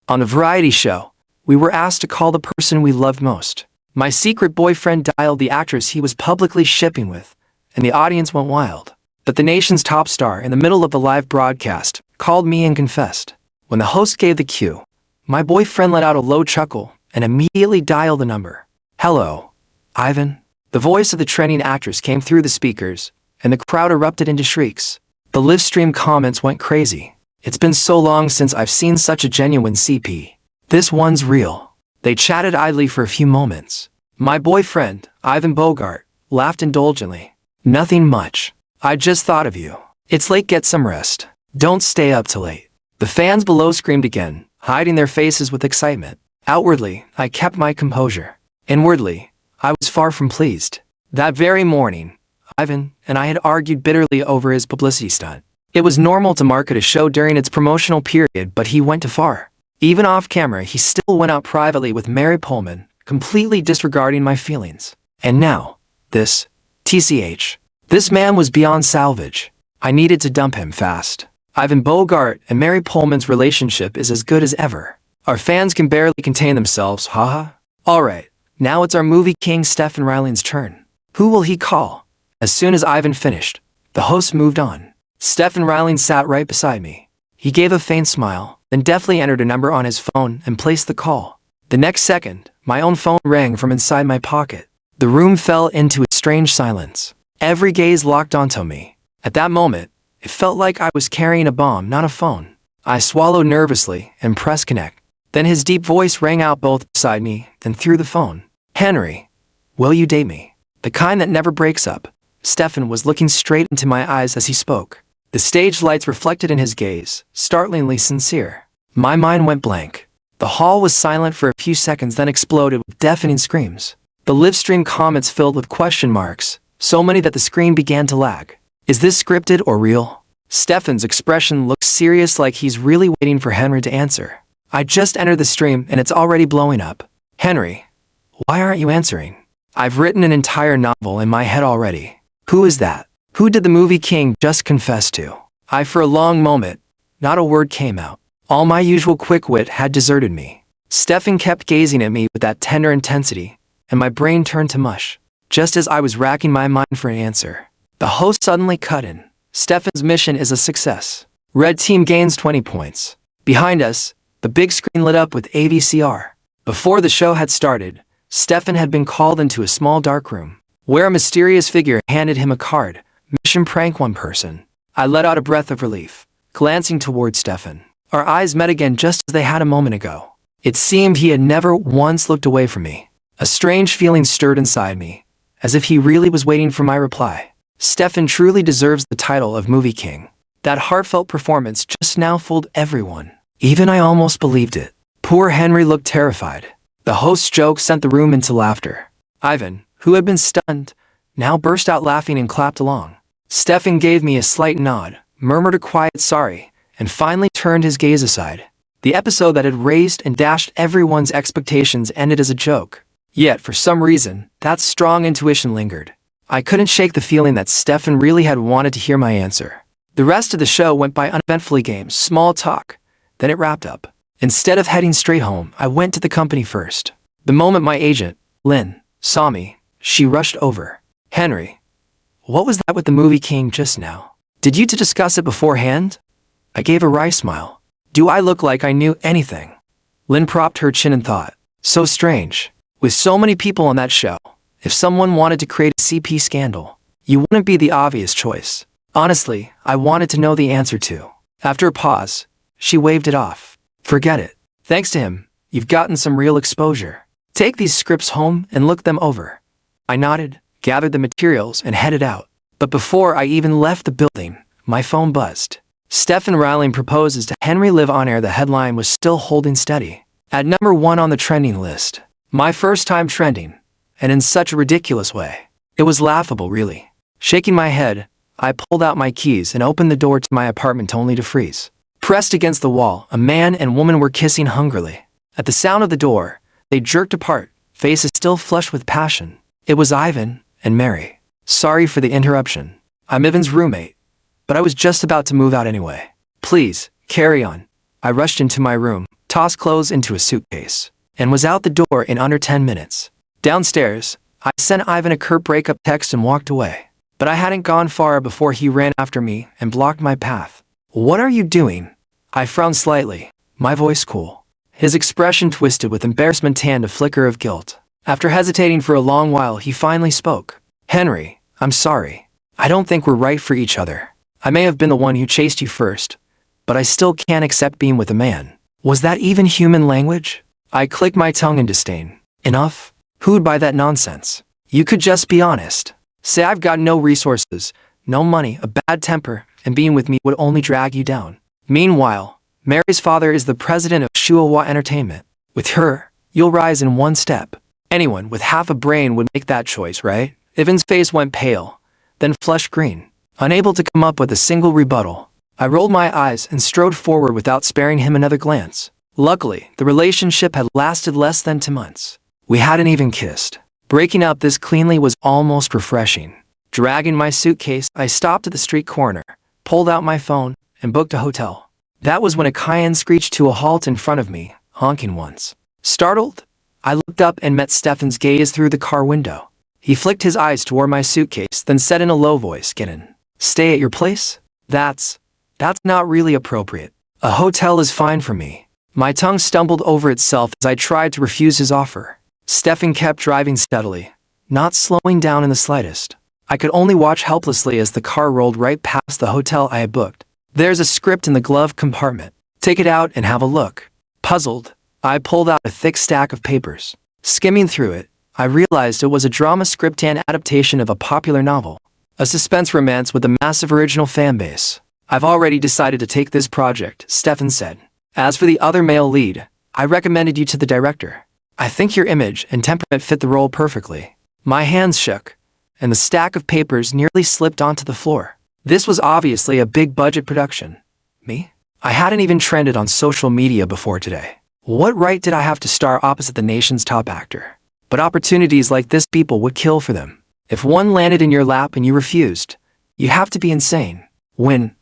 On the variety show, we were asked to call the person we loved most. My secret boyfriend dialed the actress he was publicly shipping with, and the audience went wild. But the nation's top star, in the middle of the live broadcast, called me and confessed. When the host gave the cue, my boyfriend let out a low chuckle and immediately dialed the number. "Hello, Ivan?" The voice of the trending actress came through the speakers, and the crowd erupted into shrieks. The live stream comments went crazy. "It's been so long since I've seen such a genuine CP. This one's real." They chatted idly for a few moments. My boyfriend, Ivan Bogart, laughed indulgently. "Nothing much. I just thought of you. It's late, get some rest. Don't stay up till late." The fans below screamed again, hiding their faces with excitement. Outwardly, I kept my composure. Inwardly, I was far from pleased. That very morning, Ivan and I had argued bitterly over his publicity stunt. It was normal to market a show during its promotional period, but he went too far. Even off camera, he still went out privately with Mary Pullman, completely disregarding my feelings. And now, this, TCH. This man was beyond salvage. I needed to dump him fast. Ivan Bogart and Mary Pullman's relationship is as good as ever. Our fans can barely contain themselves, haha. Alright, now it's our movie king Stephen Ryland's turn. Who will he call? As soon as Ivan finished, the host moved on. Stephen Ryland sat right beside me. He gave a faint smile, then deftly entered a number on his phone and placed the call. The next second, my own phone rang from inside my pocket. The room fell into a strange silence. Every gaze locked onto me. At that moment, it felt like I was carrying a bomb, not a phone. I swallowed nervously and pressed connect. Then his deep voice rang out both beside me and through the phone. "Henry, will you date me? The kind that never breaks up." Stephen was looking straight into my eyes as he spoke. The stage lights reflected in his gaze, startlingly sincere. My mind went blank. The hall was silent for a few seconds, then exploded with deafening screams. The live stream comments filled with question marks, so many that the screen began to lag. Is this scripted or real? Stephen's expression looked serious, like he's really waiting for Henry to answer. I just entered the stream and it's already blowing up. "Henry, why aren't you answering? I've written an entire novel in my head already. Who is that? Who did the movie king just confess to?" For a long moment, not a word came out. All my usual quick wit had deserted me. Stephen kept gazing at me with that tender intensity, and my brain turned to mush. Just as I was racking my mind for an answer, the host suddenly cut in. "Stephen's mission is a success. Red team gains 20 points. Behind us, the big screen lit up with AVCR. Before the show had started, Stephen had been called into a small dark room, where a mysterious figure handed him a card. "Mission prank one person." I let out a breath of relief, glancing toward Stephen. Our eyes met again just as they had a moment ago. It seemed he had never once looked away from me. A strange feeling stirred inside me, as if he really was waiting for my reply. Stephen truly deserves the title of Movie King. That heartfelt performance just now fooled everyone. Even I almost believed it. Poor Henry looked terrified. The host's joke sent the room into laughter. Ivan, who had been stunned, now burst out laughing and clapped along. Stephen gave me a slight nod, murmured a quiet sorry, and finally turned his gaze aside. The episode that had raised and dashed everyone's expectations ended as a joke. Yet, for some reason, that strong intuition lingered. I couldn't shake the feeling that Stephen really had wanted to hear my answer. The rest of the show went by uneventfully, games, small talk. Then it wrapped up. Instead of heading straight home, I went to the company first. The moment my agent, Lynn, saw me, she rushed over. "Henry, what was that with the movie king just now? Did you two discuss it beforehand?" I gave a wry smile. Do I look like I knew anything? Lynn propped her chin in thought. So strange. With so many people on that show, if someone wanted to create a CP scandal, you wouldn't be the obvious choice. Honestly, I wanted to know the answer to. After a pause, she waved it off. Forget it. Thanks to him, you've gotten some real exposure. Take these scripts home and look them over. I nodded, gathered the materials, and headed out. But before I even left the building, my phone buzzed. Stephen Ryland proposes to Henry live on air. The headline was still holding steady. At number 1 on the trending list. My first time trending, and in such a ridiculous way. It was laughable, really. Shaking my head, I pulled out my keys and opened the door to my apartment only to freeze. Pressed against the wall, a man and woman were kissing hungrily. At the sound of the door, they jerked apart, faces still flushed with passion. It was Ivan and Mary. Sorry for the interruption. I'm Ivan's roommate, but I was just about to move out anyway. Please, carry on. I rushed into my room, tossed clothes into a suitcase, and was out the door in under 10 minutes. Downstairs, I sent Ivan a curt breakup text and walked away. But I hadn't gone far before he ran after me and blocked my path. "What are you doing?" I frowned slightly, my voice cool. His expression twisted with embarrassment and a flicker of guilt. After hesitating for a long while, he finally spoke. "Henry, I'm sorry. I don't think we're right for each other. I may have been the one who chased you first, but I still can't accept being with a man." Was that even human language? I clicked my tongue in disdain. Enough? Who'd buy that nonsense? You could just be honest. Say I've got no resources, no money, a bad temper, and being with me would only drag you down. Meanwhile, Mary's father is the president of Shuawa Entertainment. With her, you'll rise in one step. Anyone with half a brain would make that choice, right? Ivan's face went pale, then flushed green. Unable to come up with a single rebuttal, I rolled my eyes and strode forward without sparing him another glance. Luckily, the relationship had lasted less than 2 months. We hadn't even kissed. Breaking up this cleanly was almost refreshing. Dragging my suitcase, I stopped at the street corner, pulled out my phone, and booked a hotel. That was when a Cayenne screeched to a halt in front of me, honking once. Startled, I looked up and met Stefan's gaze through the car window. He flicked his eyes toward my suitcase, then said in a low voice, "Get in. Stay at your place? That's not really appropriate. A hotel is fine for me." My tongue stumbled over itself as I tried to refuse his offer. Stefan kept driving steadily, not slowing down in the slightest. I could only watch helplessly as the car rolled right past the hotel I had booked. "There's a script in the glove compartment. Take it out and have a look." Puzzled, I pulled out a thick stack of papers. Skimming through it, I realized it was a drama script and adaptation of a popular novel. A suspense romance with a massive original fanbase. "I've already decided to take this project," Stefan said. "As for the other male lead, I recommended you to the director. I think your image and temperament fit the role perfectly." My hands shook, and the stack of papers nearly slipped onto the floor. This was obviously a big-budget production. Me? I hadn't even trended on social media before today. What right did I have to star opposite the nation's top actor? But opportunities like this, people would kill for them. If one landed in your lap and you refused, you have to be insane. When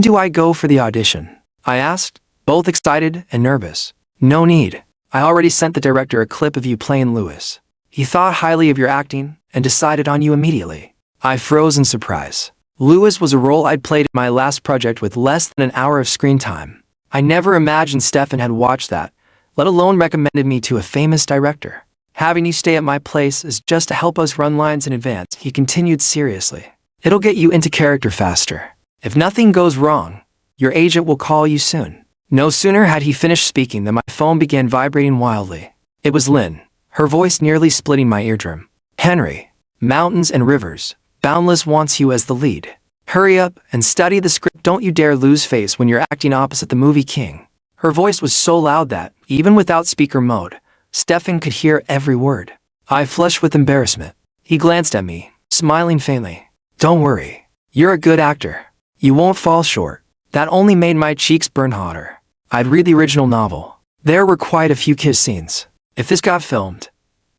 do I go for the audition?" I asked, both excited and nervous. "No need. I already sent the director a clip of you playing Lewis. He thought highly of your acting and decided on you immediately." I froze in surprise. Lewis was a role I'd played in my last project with less than an hour of screen time. I never imagined Stefan had watched that, let alone recommended me to a famous director. "Having you stay at my place is just to help us run lines in advance," he continued seriously. "It'll get you into character faster. If nothing goes wrong, your agent will call you soon." No sooner had he finished speaking than my phone began vibrating wildly. It was Lynn, her voice nearly splitting my eardrum. "Henry, Mountains and Rivers, Boundless wants you as the lead. Hurry up and study the script. Don't you dare lose face when you're acting opposite the movie king." Her voice was so loud that, even without speaker mode, Stefan could hear every word. I flushed with embarrassment. He glanced at me, smiling faintly. "Don't worry. You're a good actor. You won't fall short." That only made my cheeks burn hotter. I'd read the original novel. There were quite a few kiss scenes. If this got filmed,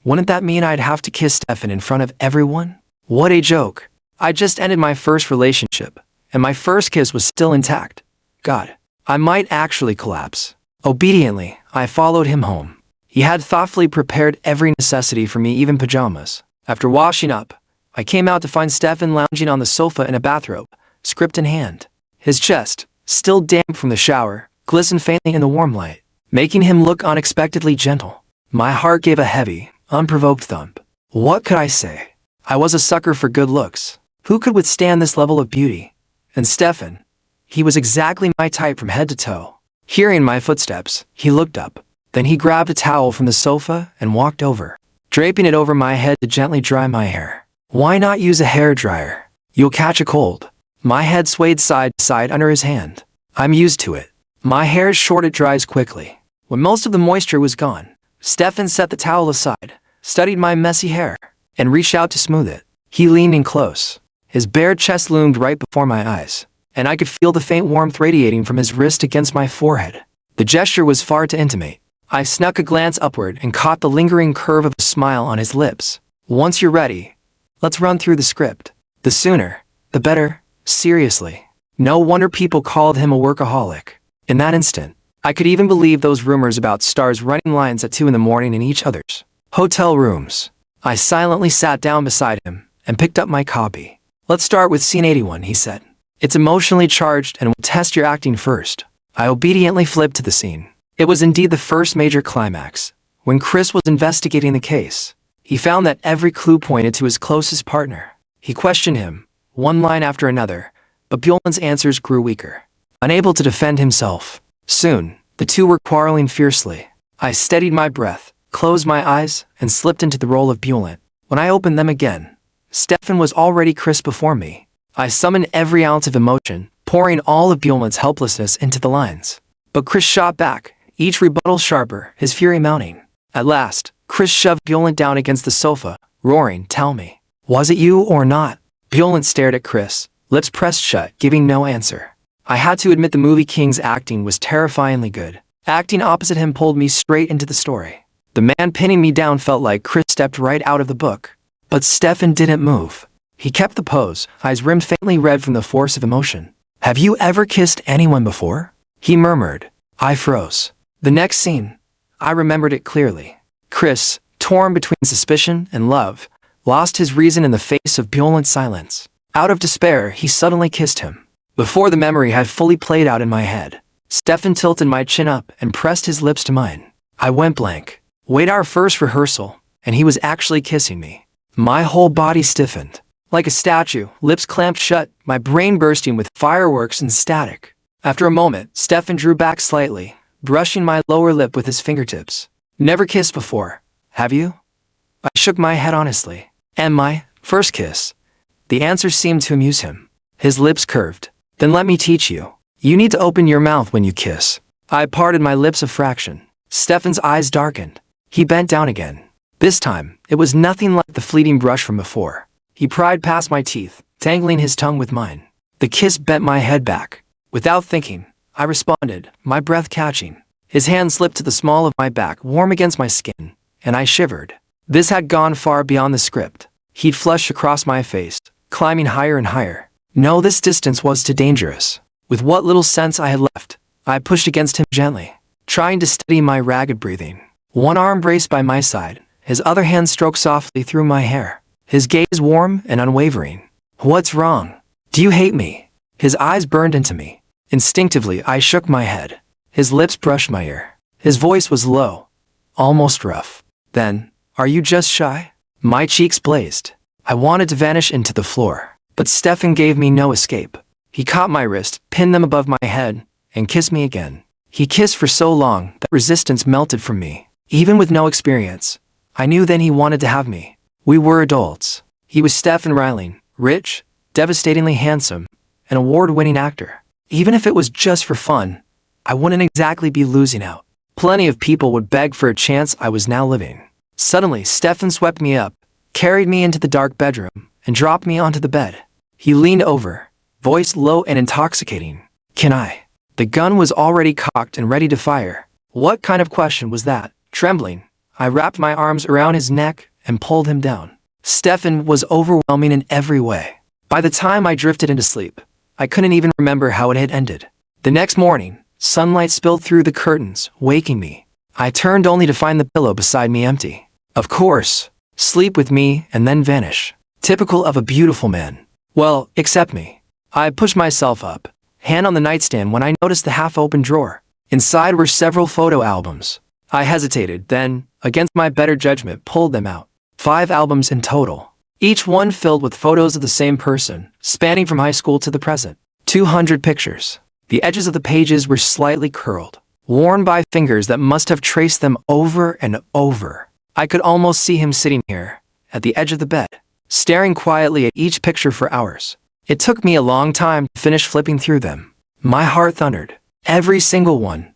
wouldn't that mean I'd have to kiss Stefan in front of everyone? What a joke. I just ended my first relationship, and my first kiss was still intact. God, I might actually collapse. Obediently, I followed him home. He had thoughtfully prepared every necessity for me, even pajamas. After washing up, I came out to find Stefan lounging on the sofa in a bathrobe, script in hand. His chest, still damp from the shower, glistened faintly in the warm light, making him look unexpectedly gentle. My heart gave a heavy, unprovoked thump. What could I say? I was a sucker for good looks. Who could withstand this level of beauty? And Stefan, he was exactly my type from head to toe. Hearing my footsteps, he looked up. Then he grabbed a towel from the sofa and walked over, draping it over my head to gently dry my hair. "Why not use a hairdryer? You'll catch a cold." My head swayed side to side under his hand. "I'm used to it. My hair is short, it dries quickly." When most of the moisture was gone, Stefan set the towel aside, studied my messy hair, and reached out to smooth it. He leaned in close. His bare chest loomed right before my eyes, and I could feel the faint warmth radiating from his wrist against my forehead. The gesture was far too intimate. I snuck a glance upward and caught the lingering curve of a smile on his lips. "Once you're ready, let's run through the script. The sooner, the better." Seriously. No wonder people called him a workaholic. In that instant, I could even believe those rumors about stars running lines at 2 in the morning in each other's hotel rooms. I silently sat down beside him and picked up my copy. Let's start with scene 81, he said. It's emotionally charged and will test your acting first. I obediently flipped to the scene. It was indeed the first major climax. When Chris was investigating the case, he found that every clue pointed to his closest partner. He questioned him, one line after another, but Bjorn's answers grew weaker. Unable to defend himself. Soon, the two were quarreling fiercely. I steadied my breath, closed my eyes, and slipped into the role of Bjorn. When I opened them again, Stefan was already Chris before me. I summoned every ounce of emotion, pouring all of Bjorn's helplessness into the lines. But Chris shot back, each rebuttal sharper, his fury mounting. At last, Chris shoved Bjorn down against the sofa, roaring, "Tell me, was it you or not?" Bjorn stared at Chris, lips pressed shut, giving no answer. I had to admit the movie king's acting was terrifyingly good. Acting opposite him pulled me straight into the story. The man pinning me down felt like Chris stepped right out of the book. But Stefan didn't move. He kept the pose, eyes rimmed faintly red from the force of emotion. "Have you ever kissed anyone before?" he murmured. I froze. The next scene, I remembered it clearly. Chris, torn between suspicion and love, lost his reason in the face of Bjorn's silence. Out of despair, he suddenly kissed him. Before the memory had fully played out in my head, Stefan tilted my chin up and pressed his lips to mine. I went blank. Wait, our first rehearsal, and he was actually kissing me. My whole body stiffened. Like a statue, lips clamped shut, my brain bursting with fireworks and static. After a moment, Stefan drew back slightly, brushing my lower lip with his fingertips. "Never kissed before, have you?" I shook my head honestly. "And my first kiss?" The answer seemed to amuse him. His lips curved. "Then let me teach you. You need to open your mouth when you kiss." I parted my lips a fraction. Stefan's eyes darkened. He bent down again. This time, it was nothing like the fleeting brush from before. He pried past my teeth, tangling his tongue with mine. The kiss bent my head back. Without thinking, I responded, my breath catching. His hand slipped to the small of my back, warm against my skin, and I shivered. This had gone far beyond the script. He'd flushed across my face, climbing higher and higher. No, this distance was too dangerous. With what little sense I had left, I pushed against him gently, trying to steady my ragged breathing. One arm braced by my side, his other hand stroked softly through my hair. His gaze warm and unwavering. "What's wrong? Do you hate me?" His eyes burned into me. Instinctively, I shook my head. His lips brushed my ear. His voice was low, almost rough. "Then, are you just shy?" My cheeks blazed. I wanted to vanish into the floor, but Stefan gave me no escape. He caught my wrist, pinned them above my head, and kissed me again. He kissed for so long that resistance melted from me. Even with no experience, I knew then he wanted to have me. We were adults. He was Stefan Reiling, rich, devastatingly handsome, an award-winning actor. Even if it was just for fun, I wouldn't exactly be losing out. Plenty of people would beg for a chance I was now living. Suddenly, Stefan swept me up, carried me into the dark bedroom, and dropped me onto the bed. He leaned over, voice low and intoxicating. "Can I?" The gun was already cocked and ready to fire. What kind of question was that? Trembling, I wrapped my arms around his neck and pulled him down. Stefan was overwhelming in every way. By the time I drifted into sleep, I couldn't even remember how it had ended. The next morning, sunlight spilled through the curtains, waking me. I turned only to find the pillow beside me empty. Of course, sleep with me and then vanish. Typical of a beautiful man. Well, except me. I pushed myself up, hand on the nightstand when I noticed the half-open drawer. Inside were several photo albums. I hesitated, then, against my better judgment, pulled them out. 5 albums in total. Each one filled with photos of the same person, spanning from high school to the present. 200 pictures. The edges of the pages were slightly curled, worn by fingers that must have traced them over and over. I could almost see him sitting here, at the edge of the bed, staring quietly at each picture for hours. It took me a long time to finish flipping through them. My heart thundered. Every single one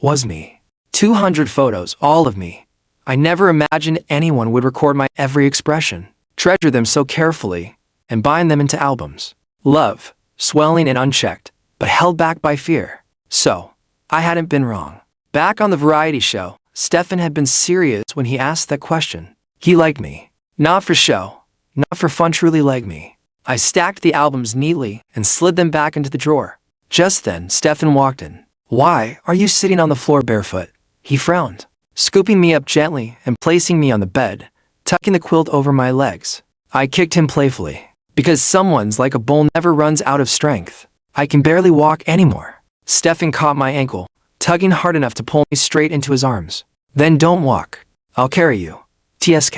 was me. 200 photos, all of me. I never imagined anyone would record my every expression, treasure them so carefully, and bind them into albums. Love, swelling and unchecked, but held back by fear. So, I hadn't been wrong. Back on the variety show, Stefan had been serious when he asked that question. He liked me. Not for show, not for fun, truly liked me. I stacked the albums neatly and slid them back into the drawer. Just then, Stefan walked in. Why are you sitting on the floor barefoot? He frowned, scooping me up gently and placing me on the bed, tucking the quilt over my legs. I kicked him playfully. Because someone's like a bull never runs out of strength. I can barely walk anymore. Stefan caught my ankle, tugging hard enough to pull me straight into his arms. Then don't walk. I'll carry you. TSK.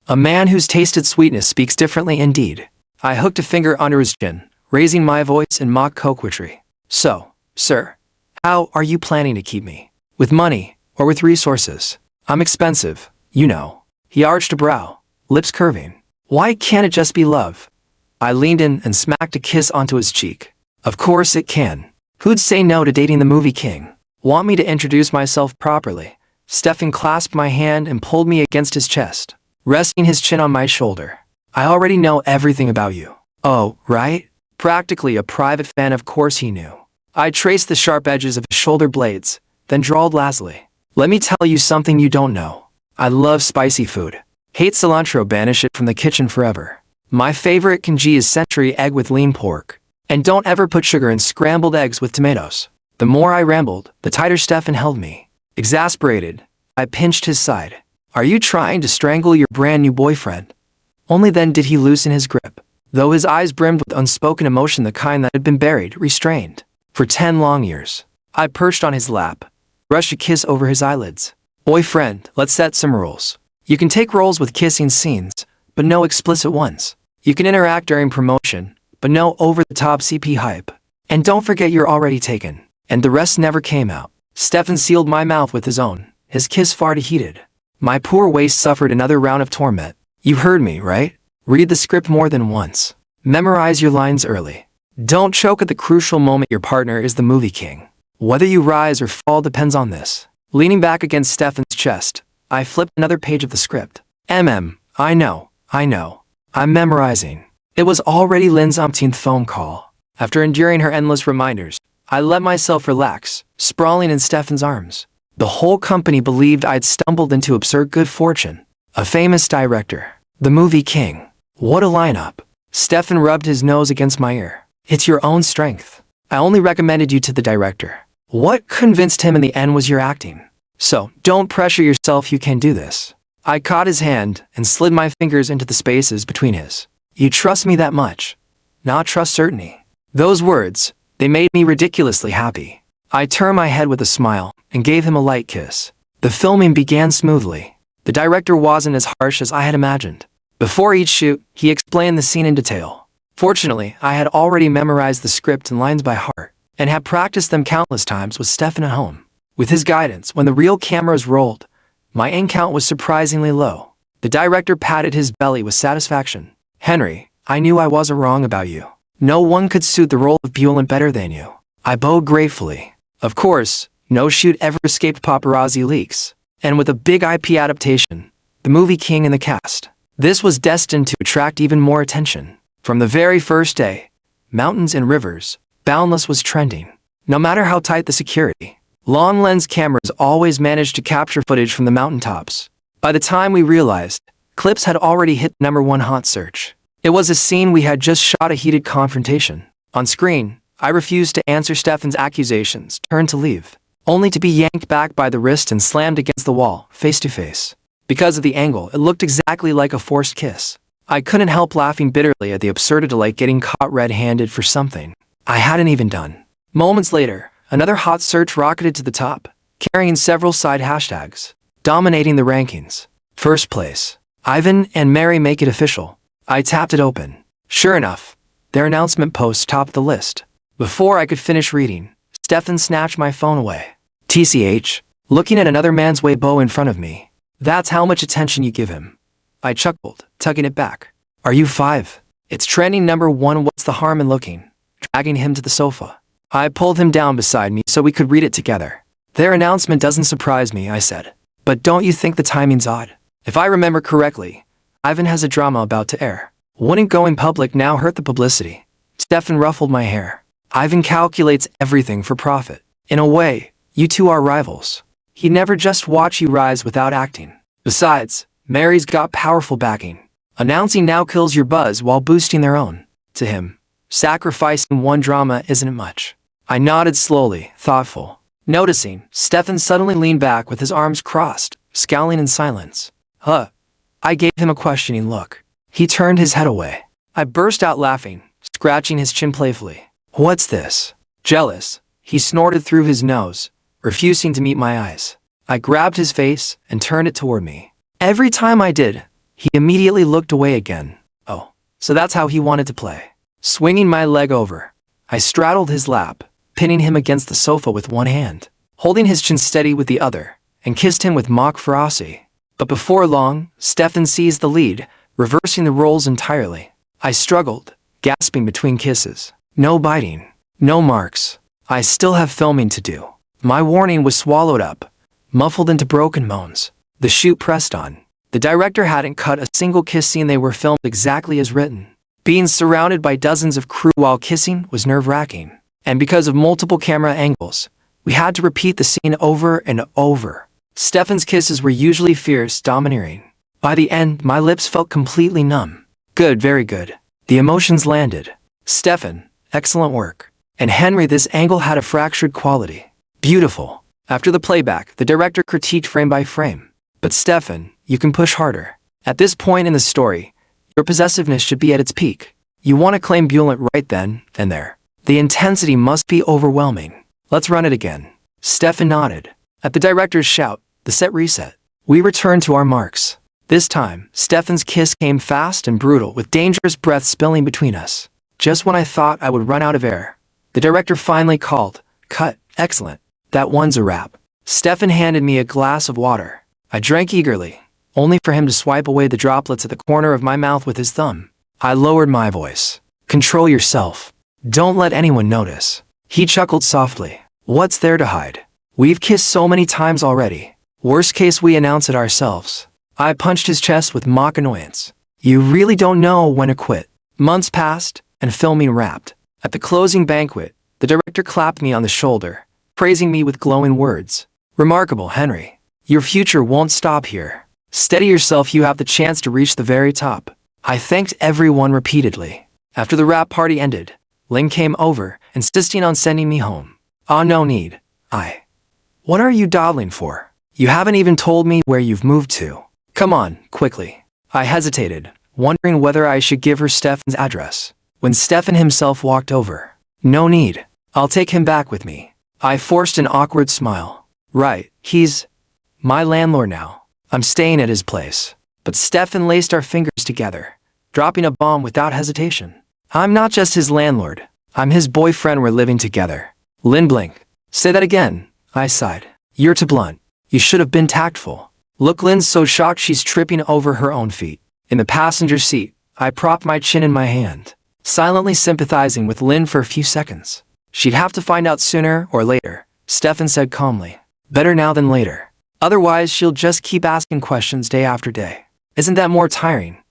A man who's tasted sweetness speaks differently indeed. I hooked a finger under his chin, raising my voice in mock coquetry. So, sir, how are you planning to keep me? With money, or with resources? I'm expensive, you know. He arched a brow, lips curving. Why can't it just be love? I leaned in and smacked a kiss onto his cheek. Of course it can. Who'd say no to dating the movie king? Want me to introduce myself properly? Stefan clasped my hand and pulled me against his chest, resting his chin on my shoulder. I already know everything about you. Oh, right? Practically a private fan, of course he knew. I traced the sharp edges of his shoulder blades, then drawled lazily. Let me tell you something you don't know. I love spicy food. Hate cilantro, banish it from the kitchen forever. My favorite congee is century egg with lean pork. And don't ever put sugar in scrambled eggs with tomatoes. The more I rambled, the tighter Stefan held me. Exasperated, I pinched his side. Are you trying to strangle your brand new boyfriend? Only then did he loosen his grip, though his eyes brimmed with unspoken emotion, the kind that had been buried, restrained, for 10 long years. I perched on his lap, brushed a kiss over his eyelids. Boyfriend, let's set some rules. You can take roles with kissing scenes, but no explicit ones. You can interact during promotion, but no over-the-top CP hype. And don't forget you're already taken. And the rest never came out. Stefan sealed my mouth with his own, his kiss far too heated. My poor waist suffered another round of torment. You heard me, right? Read the script more than once. Memorize your lines early. Don't choke at the crucial moment. Your partner is the movie king. Whether you rise or fall depends on this. Leaning back against Stefan's chest, I flipped another page of the script. I know. I'm memorizing. It was already Lynn's umpteenth phone call. After enduring her endless reminders, I let myself relax, sprawling in Stefan's arms. The whole company believed I'd stumbled into absurd good fortune. A famous director. The movie king. What a lineup. Stefan rubbed his nose against my ear. It's your own strength. I only recommended you to the director. What convinced him in the end was your acting. So, don't pressure yourself, you can do this. I caught his hand and slid my fingers into the spaces between his. You trust me that much? Not trust certainty. Those words, they made me ridiculously happy. I turned my head with a smile and gave him a light kiss. The filming began smoothly. The director wasn't as harsh as I had imagined. Before each shoot, he explained the scene in detail. Fortunately, I had already memorized the script and lines by heart, and had practiced them countless times with Stefan at home. With his guidance, when the real cameras rolled, my ink count was surprisingly low. The director patted his belly with satisfaction. Henry, I knew I wasn't wrong about you. No one could suit the role of Bulent better than you. I bowed gratefully. Of course, no shoot ever escaped paparazzi leaks. And with a big IP adaptation, the movie king in the cast, this was destined to attract even more attention. From the very first day, Mountains and Rivers, Boundless was trending. No matter how tight the security, long lens cameras always managed to capture footage from the mountaintops. By the time we realized, clips had already hit #1 hot search. It was a scene we had just shot, a heated confrontation. On screen, I refused to answer Stefan's accusations, turned to leave, only to be yanked back by the wrist and slammed against the wall, face to face. Because of the angle, it looked exactly like a forced kiss. I couldn't help laughing bitterly at the absurdity, like getting caught red-handed for something I hadn't even done. Moments later, another hot search rocketed to the top, carrying several side hashtags, dominating the rankings. First place, Ivan and Mary make it official. I tapped it open. Sure enough, their announcement post topped the list. Before I could finish reading, Stefan snatched my phone away. TCH, looking at another man's Weibo in front of me. That's how much attention you give him. I chuckled, tugging it back. Are you 5? It's trending #1. What's the harm in looking? Dragging him to the sofa. I pulled him down beside me so we could read it together. Their announcement doesn't surprise me, I said. But don't you think the timing's odd? If I remember correctly, Ivan has a drama about to air. Wouldn't going public now hurt the publicity? Stefan ruffled my hair. Ivan calculates everything for profit. In a way, you two are rivals. He'd never just watch you rise without acting. Besides, Mary's got powerful backing. Announcing now kills your buzz while boosting their own. To him, sacrificing one drama isn't much. I nodded slowly, thoughtful. Noticing, Stefan suddenly leaned back with his arms crossed, scowling in silence. Huh. I gave him a questioning look. He turned his head away. I burst out laughing, scratching his chin playfully. What's this? Jealous, he snorted through his nose, refusing to meet my eyes. I grabbed his face and turned it toward me. Every time I did, he immediately looked away again. Oh, so that's how he wanted to play. Swinging my leg over, I straddled his lap, pinning him against the sofa with one hand, holding his chin steady with the other, and kissed him with mock ferocity. But before long, Stefan seized the lead, reversing the roles entirely. I struggled, gasping between kisses. No biting, no marks. I still have filming to do. My warning was swallowed up, muffled into broken moans. The shoot pressed on. The director hadn't cut a single kiss scene. They were filmed exactly as written. Being surrounded by dozens of crew while kissing was nerve-wracking. And because of multiple camera angles, we had to repeat the scene over and over. Stefan's kisses were usually fierce, domineering. By the end, my lips felt completely numb. Good, very good. The emotions landed. Stefan, excellent work. And Henry, this angle had a fractured quality. Beautiful. After the playback, the director critiqued frame by frame. But Stefan, you can push harder. At this point in the story, your possessiveness should be at its peak. You want to claim Bulent right then and there. The intensity must be overwhelming. Let's run it again. Stefan nodded. At the director's shout, the set reset. We returned to our marks. This time, Stefan's kiss came fast and brutal, with dangerous breath spilling between us. Just when I thought I would run out of air, the director finally called, "Cut, excellent. That one's a wrap." Stefan handed me a glass of water. I drank eagerly, only for him to swipe away the droplets at the corner of my mouth with his thumb. I lowered my voice. Control yourself. Don't let anyone notice. He chuckled softly. What's there to hide? We've kissed so many times already. Worst case, we announce it ourselves. I punched his chest with mock annoyance. You really don't know when to quit. Months passed, and filming wrapped. At the closing banquet, the director clapped me on the shoulder, praising me with glowing words. Remarkable, Henry. Your future won't stop here. Steady yourself, you have the chance to reach the very top. I thanked everyone repeatedly. After the wrap party ended, Ling came over, insisting on sending me home. No need. What are you dawdling for? You haven't even told me where you've moved to. Come on, quickly. I hesitated, wondering whether I should give her Stefan's address, when Stefan himself walked over. No need. I'll take him back with me. I forced an awkward smile. Right, he's my landlord now. I'm staying at his place. But Stefan laced our fingers together, dropping a bomb without hesitation. I'm not just his landlord. I'm his boyfriend. We're living together. Lin blinked. Say that again, I sighed. You're too blunt. You should have been tactful. Look, Lin's so shocked she's tripping over her own feet. In the passenger seat, I propped my chin in my hand, silently sympathizing with Lin for a few seconds. She'd have to find out sooner or later, Stefan said calmly. Better now than later. Otherwise, she'll just keep asking questions day after day. Isn't that more tiring?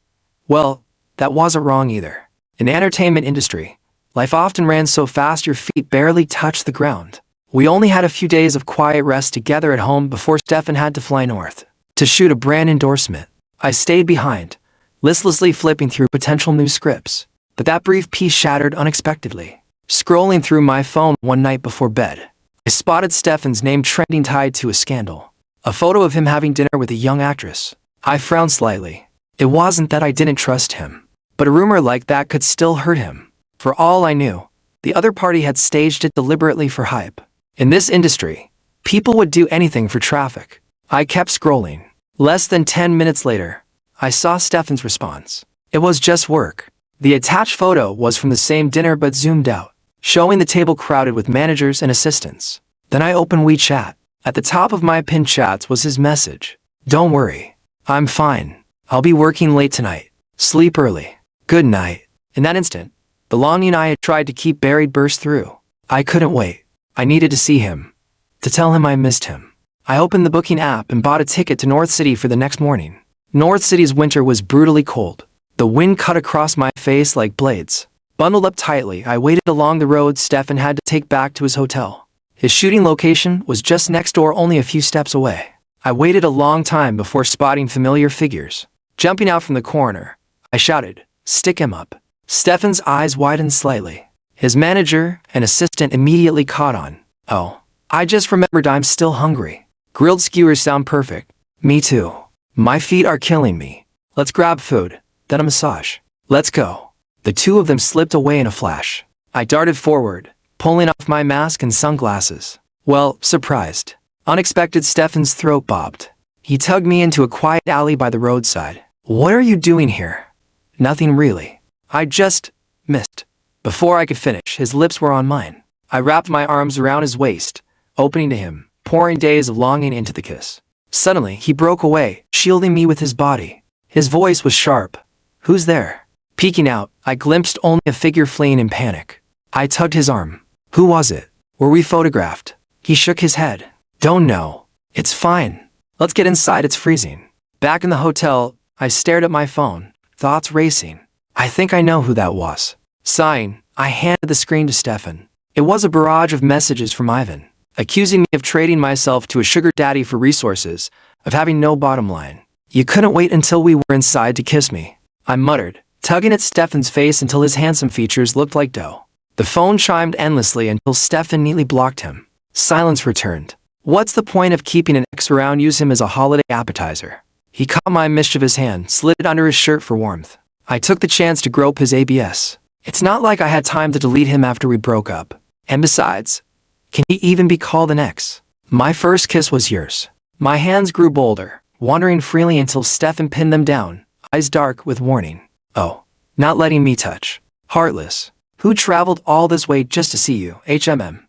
Well, that wasn't wrong either. In the entertainment industry, life often ran so fast your feet barely touched the ground. We only had a few days of quiet rest together at home before Stefan had to fly north to shoot a brand endorsement. I stayed behind, listlessly flipping through potential new scripts. But that brief peace shattered unexpectedly. Scrolling through my phone one night before bed, I spotted Stefan's name trending tied to a scandal. A photo of him having dinner with a young actress. I frowned slightly. It wasn't that I didn't trust him, but a rumor like that could still hurt him. For all I knew, the other party had staged it deliberately for hype. In this industry, people would do anything for traffic. I kept scrolling. Less than 10 minutes later, I saw Stefan's response. It was just work. The attached photo was from the same dinner but zoomed out, showing the table crowded with managers and assistants. Then I opened WeChat. At the top of my pinned chats was his message. Don't worry. I'm fine. I'll be working late tonight. Sleep early. Good night. In that instant, the longing I had tried to keep buried burst through. I couldn't wait. I needed to see him. To tell him I missed him. I opened the booking app and bought a ticket to North City for the next morning. North City's winter was brutally cold. The wind cut across my face like blades. Bundled up tightly, I waited along the road Stefan had to take back to his hotel. His shooting location was just next door, only a few steps away. I waited a long time before spotting familiar figures. Jumping out from the corner, I shouted, "Stick him up." Stefan's eyes widened slightly. His manager and assistant immediately caught on. Oh, I just remembered I'm still hungry. Grilled skewers sound perfect. Me too. My feet are killing me. Let's grab food, then a massage. Let's go. The two of them slipped away in a flash. I darted forward, pulling off my mask and sunglasses. Well, surprised. Unexpected, Stefan's throat bobbed. He tugged me into a quiet alley by the roadside. What are you doing here? Nothing really. I just missed. Before I could finish, his lips were on mine. I wrapped my arms around his waist, opening to him, pouring days of longing into the kiss. Suddenly, he broke away, shielding me with his body. His voice was sharp. Who's there? Peeking out, I glimpsed only a figure fleeing in panic. I tugged his arm. Who was it? Were we photographed? He shook his head. Don't know. It's fine. Let's get inside, it's freezing. Back in the hotel, I stared at my phone, thoughts racing. I think I know who that was. Sighing, I handed the screen to Stefan. It was a barrage of messages from Ivan, accusing me of trading myself to a sugar daddy for resources, of having no bottom line. You couldn't wait until we were inside to kiss me, I muttered, tugging at Stefan's face until his handsome features looked like dough. The phone chimed endlessly until Stefan neatly blocked him. Silence returned. What's the point of keeping an ex around? Use him as a holiday appetizer. He caught my mischievous hand, slid it under his shirt for warmth. I took the chance to grope his ABS. It's not like I had time to delete him after we broke up. And besides, can he even be called an ex? My first kiss was yours. My hands grew bolder, wandering freely until Stefan pinned them down, eyes dark with warning. Oh, not letting me touch. Heartless. Who traveled all this way just to see you, HMM?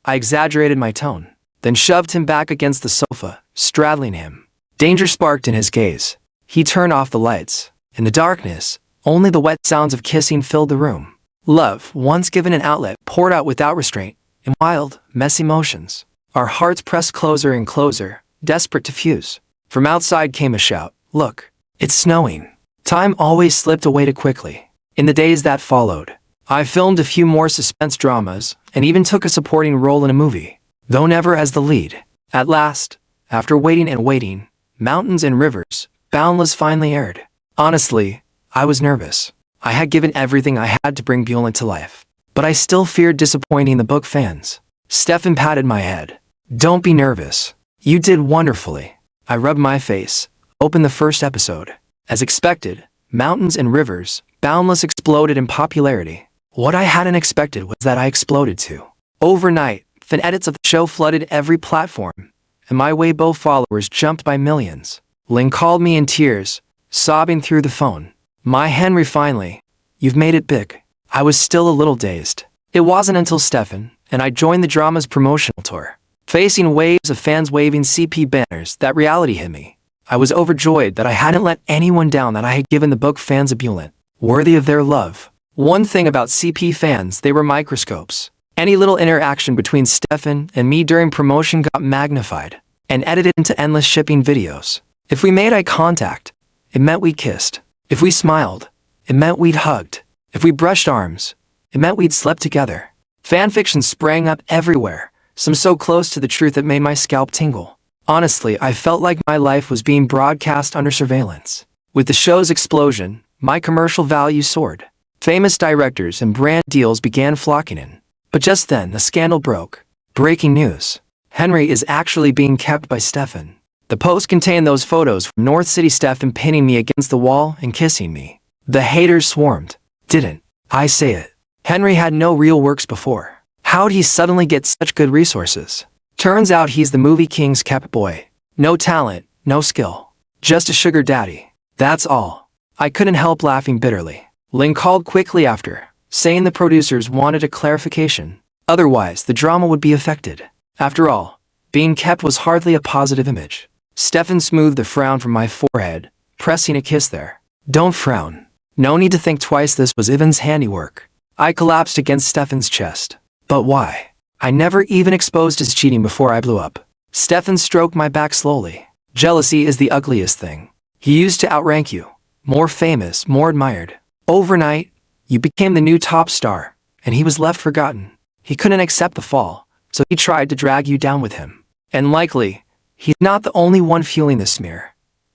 I exaggerated my tone, then shoved him back against the sofa, straddling him. Danger sparked in his gaze. He turned off the lights. In the darkness, only the wet sounds of kissing filled the room. Love, once given an outlet, poured out without restraint, in wild, messy motions. Our hearts pressed closer and closer, desperate to fuse. From outside came a shout. Look, it's snowing. Time always slipped away too quickly. In the days that followed, I filmed a few more suspense dramas, and even took a supporting role in a movie, though never as the lead. At last, after waiting and waiting, Mountains and Rivers, Boundless finally aired. Honestly, I was nervous. I had given everything I had to bring Bulent to life, but I still feared disappointing the book fans. Stefan patted my head. Don't be nervous. You did wonderfully. I rubbed my face, opened the first episode. As expected, Mountains and Rivers, Boundless exploded in popularity. What I hadn't expected was that I exploded too. Overnight, fan edits of the show flooded every platform, and my Weibo followers jumped by millions. Ling called me in tears, sobbing through the phone. My Henry, finally, you've made it big. I was still a little dazed. It wasn't until Stefan and I joined the drama's promotional tour, facing waves of fans waving CP banners, that reality hit me. I was overjoyed that I hadn't let anyone down, that I had given the book fans a Bulent, worthy of their love. One thing about CP fans, they were microscopes. Any little interaction between Stefan and me during promotion got magnified and edited into endless shipping videos. If we made eye contact, it meant we kissed. If we smiled, it meant we'd hugged. If we brushed arms, it meant we'd slept together. Fanfiction sprang up everywhere, some so close to the truth it made my scalp tingle. Honestly, I felt like my life was being broadcast under surveillance. With the show's explosion, my commercial value soared. Famous directors and brand deals began flocking in. But just then, the scandal broke. Breaking news. Henry is actually being kept by Stefan. The post contained those photos from North City, Stefan pinning me against the wall and kissing me. The haters swarmed. Didn't I say it? Henry had no real works before. How'd he suddenly get such good resources? Turns out he's the movie king's kept boy. No talent, no skill. Just a sugar daddy. That's all. I couldn't help laughing bitterly. Ling called quickly after, saying the producers wanted a clarification. Otherwise, the drama would be affected. After all, being kept was hardly a positive image. Stefan smoothed the frown from my forehead, pressing a kiss there. Don't frown. No need to think twice, this was Ivan's handiwork. I collapsed against Stefan's chest. But why? I never even exposed his cheating before I blew up. Stefan stroked my back slowly. Jealousy is the ugliest thing. He used to outrank you. More famous, more admired. Overnight, you became the new top star, and he was left forgotten. He couldn't accept the fall, so he tried to drag you down with him. And likely, he's not the only one fueling the smear.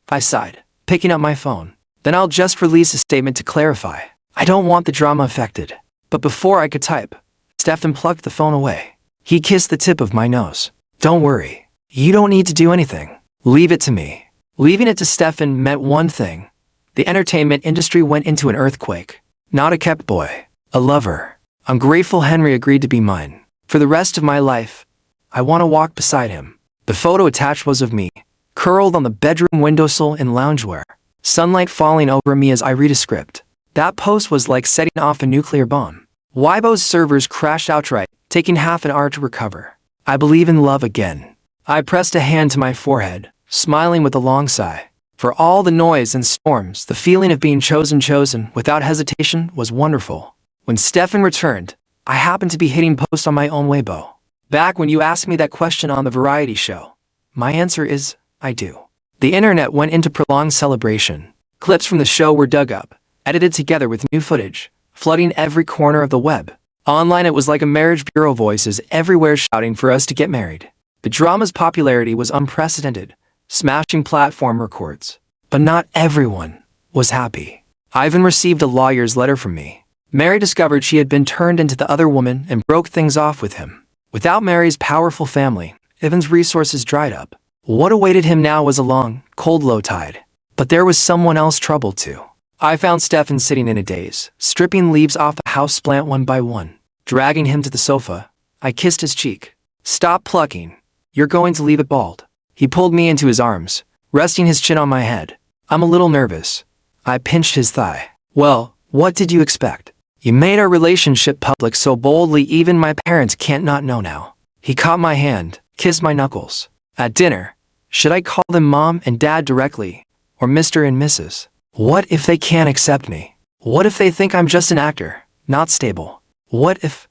I sighed, picking up my phone. Then I'll just release a statement to clarify. I don't want the drama affected. But before I could type, Stefan plucked the phone away. He kissed the tip of my nose. Don't worry. You don't need to do anything. Leave it to me. Leaving it to Stefan meant one thing. The entertainment industry went into an earthquake. Not a kept boy. A lover. I'm grateful Henry agreed to be mine. For the rest of my life, I want to walk beside him. The photo attached was of me, curled on the bedroom windowsill in loungewear, sunlight falling over me as I read a script. That post was like setting off a nuclear bomb. Weibo's servers crashed outright, taking half an hour to recover. I believe in love again. I pressed a hand to my forehead, smiling with a long sigh. For all the noise and storms, the feeling of being chosen without hesitation was wonderful. When Stefan returned, I happened to be hitting post on my own Weibo. Back when you asked me that question on the variety show, my answer is, I do. The internet went into prolonged celebration. Clips from the show were dug up, edited together with new footage, flooding every corner of the web. Online it was like a marriage bureau, voices everywhere shouting for us to get married. The drama's popularity was unprecedented, smashing platform records. But not everyone was happy. Ivan received a lawyer's letter from me. Mary discovered she had been turned into the other woman and broke things off with him. Without Mary's powerful family, Ivan's resources dried up. What awaited him now was a long, cold low tide. But there was someone else troubled too. I found Stefan sitting in a daze, stripping leaves off a houseplant one by one. Dragging him to the sofa, I kissed his cheek. Stop plucking. You're going to leave it bald. He pulled me into his arms, resting his chin on my head. I'm a little nervous. I pinched his thigh. Well, what did you expect? You made our relationship public so boldly even my parents can't not know now. He caught my hand, kissed my knuckles. At dinner, should I call them Mom and Dad directly, or Mr. and Mrs.? What if they can't accept me? What if they think I'm just an actor, not stable? What if...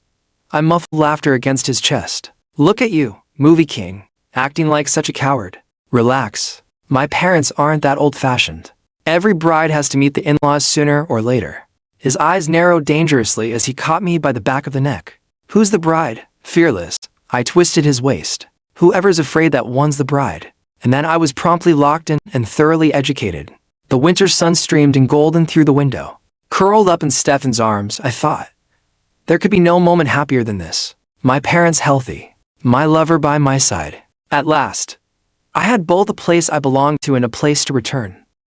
I muffled laughter against his chest. Look at you, movie king, acting like such a coward. Relax. My parents aren't that old-fashioned. Every bride has to meet the in-laws sooner or later. His eyes narrowed dangerously as he caught me by the back of the neck. Who's the bride? Fearless. I twisted his waist. Whoever's afraid that one's the bride. And then I was promptly locked in and thoroughly educated. The winter sun streamed in golden through the window. Curled up in Stefan's arms, I thought. There could be no moment happier than this. My parents healthy. My lover by my side. At last, I had both a place I belonged to and a place to return.